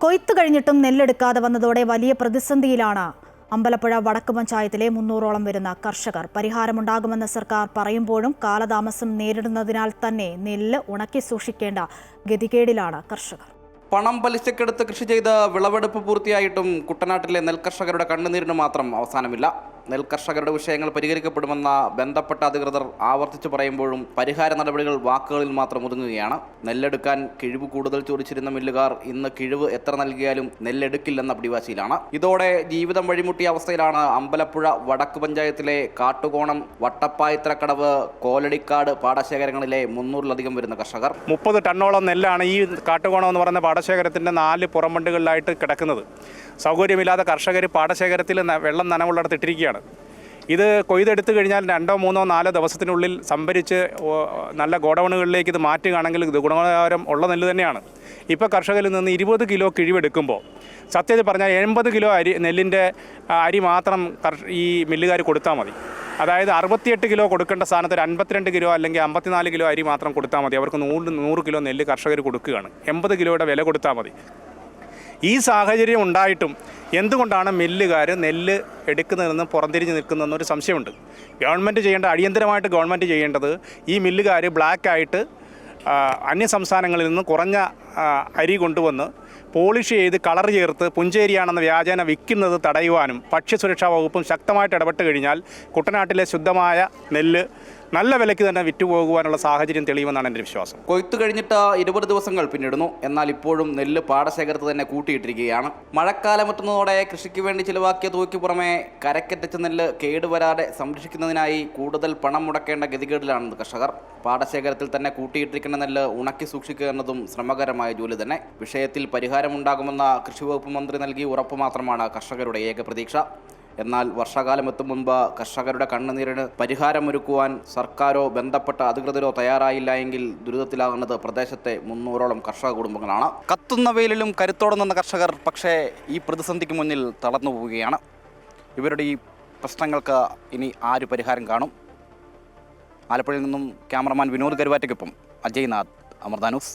കൊയ്ത്ത് കഴിഞ്ഞിട്ടും നെല്ലെടുക്കാതെ വന്നതോടെ വലിയ പ്രതിസന്ധിയിലാണ് അമ്പലപ്പുഴ വടക്ക് പഞ്ചായത്തിലെ 300ഓളം വരുന്ന കർഷകർ. പരിഹാരമുണ്ടാകുമെന്ന് സർക്കാർ പറയുമ്പോഴും കാലതാമസം നേരിടുന്നതിനാൽ തന്നെ നെല്ല് ഉണക്കി സൂക്ഷിക്കേണ്ട ഗതികേടിലാണ് കർഷകർ. പണം പലിശക്കെടുത്ത് കൃഷി ചെയ്ത് വിളവെടുപ്പ് പൂർത്തിയായിട്ടും കുട്ടനാട്ടിലെ നെൽകർഷകരുടെ കണ്ണുനീരിന് മാത്രം അവസാനമില്ല. നെൽകർഷകരുടെ വിഷയങ്ങൾ പരിഹരിക്കപ്പെടുമെന്ന ബന്ധപ്പെട്ട അധികൃതർ ആവർത്തിച്ചു പറയുമ്പോഴും പരിഹാര നടപടികൾ വാക്കുകളിൽ മാത്രം ഒതുങ്ങുകയാണ്. നെല്ലെടുക്കാൻ കിഴിവ് കൂടുതൽ ചോദിച്ചിരുന്ന മില്ലുകാർ ഇന്ന് കിഴിവ് എത്ര നൽകിയാലും നെല്ലെടുക്കില്ലെന്ന പിടിവാശിയിലാണ്. ഇതോടെ ജീവിതം വഴിമുട്ടിയ അവസ്ഥയിലാണ് അമ്പലപ്പുഴ വടക്ക് പഞ്ചായത്തിലെ കാട്ടുകോണം, വട്ടപ്പായത്രക്കടവ്, കോലടിക്കാട് പാടശേഖരങ്ങളിലെ 300-ലധികം വരുന്ന കർഷകർ. 30 ടണ്ണോളം നെല്ലാണ് ഈ കാട്ടുകോണം എന്ന് പറയുന്ന പാടശേഖരത്തിൻ്റെ 4 പുറംബണ്ടുകളിലായിട്ട് കിടക്കുന്നത്. സൗകര്യമില്ലാതെ കർഷകർ പാടശേഖരത്തിൽ വെള്ളം നനവുള്ളിടത്ത് ഇട്ടിരിക്കുകയാണ്. ഇത് കൊയ്തെടുത്തു കഴിഞ്ഞാൽ 2, 3, 4 ദിവസത്തിനുള്ളിൽ സംഭരിച്ച് നല്ല ഗോഡൗണുകളിലേക്ക് ഇത് മാറ്റുകയാണെങ്കിൽ ഇത് ഗുണനിലവാരം ഉള്ള നെല്ല് തന്നെയാണ്. ഇപ്പോൾ കർഷകരിൽ നിന്ന് 20 കിലോ കിഴിവെടുക്കുമ്പോൾ സത്യത്തിൽ പറഞ്ഞാൽ 80 കിലോ നെല്ലിൻ്റെ അരി മാത്രം ഈ മില്ലുകാർ കൊടുത്താൽ മതി. അതായത് 68 കിലോ കൊടുക്കേണ്ട സ്ഥാനത്ത് 52 കിലോ അല്ലെങ്കിൽ 54 കിലോ അരി മാത്രം കൊടുത്താൽ മതി. അവർക്ക് 100 കിലോ നെല്ല് കർഷകർ കൊടുക്കുകയാണ്. 80 കിലോയുടെ വില കൊടുത്താൽ മതി. ഈ സാഹചര്യം ഉണ്ടായിട്ടും എന്തുകൊണ്ടാണ് മില്ലുകാർ നെല്ല് എടുക്കുന്നതെന്ന് പുറംതിരിഞ്ഞ് നിൽക്കുന്നതെന്നൊരു സംശയമുണ്ട്. അടിയന്തരമായിട്ട് ഗവൺമെൻറ് ചെയ്യേണ്ടത് ഈ മില്ലുകാർ ബ്ലാക്കായിട്ട് അന്യ സംസ്ഥാനങ്ങളിൽ നിന്ന് കുറഞ്ഞ അരി കൊണ്ടുവന്ന് പോളിഷ് ചെയ്ത് കളർ ചേർത്ത് പുഞ്ചേരിയാണെന്ന വ്യാജേന വിൽക്കുന്നത് തടയുവാനും ഭക്ഷ്യസുരക്ഷാ വകുപ്പും ശക്തമായിട്ട് ഇടപെട്ട് കഴിഞ്ഞാൽ കുട്ടനാട്ടിലെ ശുദ്ധമായ നെല്ല് നല്ല വിലയ്ക്ക് തന്നെ വിറ്റുപോകുവാനുള്ള സാഹചര്യം തെളിയുമെന്നാണ് എൻ്റെ വിശ്വാസം. കൊയ്ത്ത് കഴിഞ്ഞിട്ട് 20 ദിവസങ്ങൾ പിന്നിടുന്നു. എന്നാൽ ഇപ്പോഴും നെല്ല് പാടശേഖരത്ത് തന്നെ കൂട്ടിയിട്ടിരിക്കുകയാണ്. മഴക്കാലം എത്തുന്നതോടെ കൃഷിക്ക് വേണ്ടി ചിലവാക്കിയ തുകയ്ക്ക് പുറമെ കരക്കെത്തിച്ച നെല്ല് കേടുവരാതെ സംരക്ഷിക്കുന്നതിനായി കൂടുതൽ പണം മുടക്കേണ്ട ഗതികേടിലാണ് കർഷകർ. പാടശേഖരത്തിൽ തന്നെ കൂട്ടിയിട്ടിരിക്കുന്ന നെല്ല് ഉണക്കി സൂക്ഷിക്കുക എന്നതും ശ്രമകരമായ ജോലി തന്നെ. വിഷയത്തിൽ പരിഹാരമുണ്ടാകുമെന്ന കൃഷിവകുപ്പ് മന്ത്രി നൽകിയ ഉറപ്പ് മാത്രമാണ് കർഷകരുടെ ഏക പ്രതീക്ഷ. എന്നാൽ വർഷകാലം എത്തും മുൻപ് കർഷകരുടെ കണ്ണുനീരിന് പരിഹാരമൊരുക്കുവാൻ സർക്കാരോ ബന്ധപ്പെട്ട അധികൃതരോ തയ്യാറായില്ല എങ്കിൽ ദുരിതത്തിലാകുന്നത് പ്രദേശത്തെ 300ഓളം കർഷക കുടുംബങ്ങളാണ്. കത്തുന്ന വെയിലിലും കരുത്തോടെ നിന്ന കർഷകർ പക്ഷേ ഈ പ്രതിസന്ധിക്ക് മുന്നിൽ തളർന്നു പോവുകയാണ്. ഇവരുടെ ഈ പ്രശ്നങ്ങൾക്ക് ഇനി ആര് പരിഹാരം കാണും? ആലപ്പുഴയിൽ നിന്നും ക്യാമറമാൻ വിനോദ് കരുവാറ്റയ്ക്കൊപ്പം അജയ്നാഥ്, അമൃത ന്യൂസ്.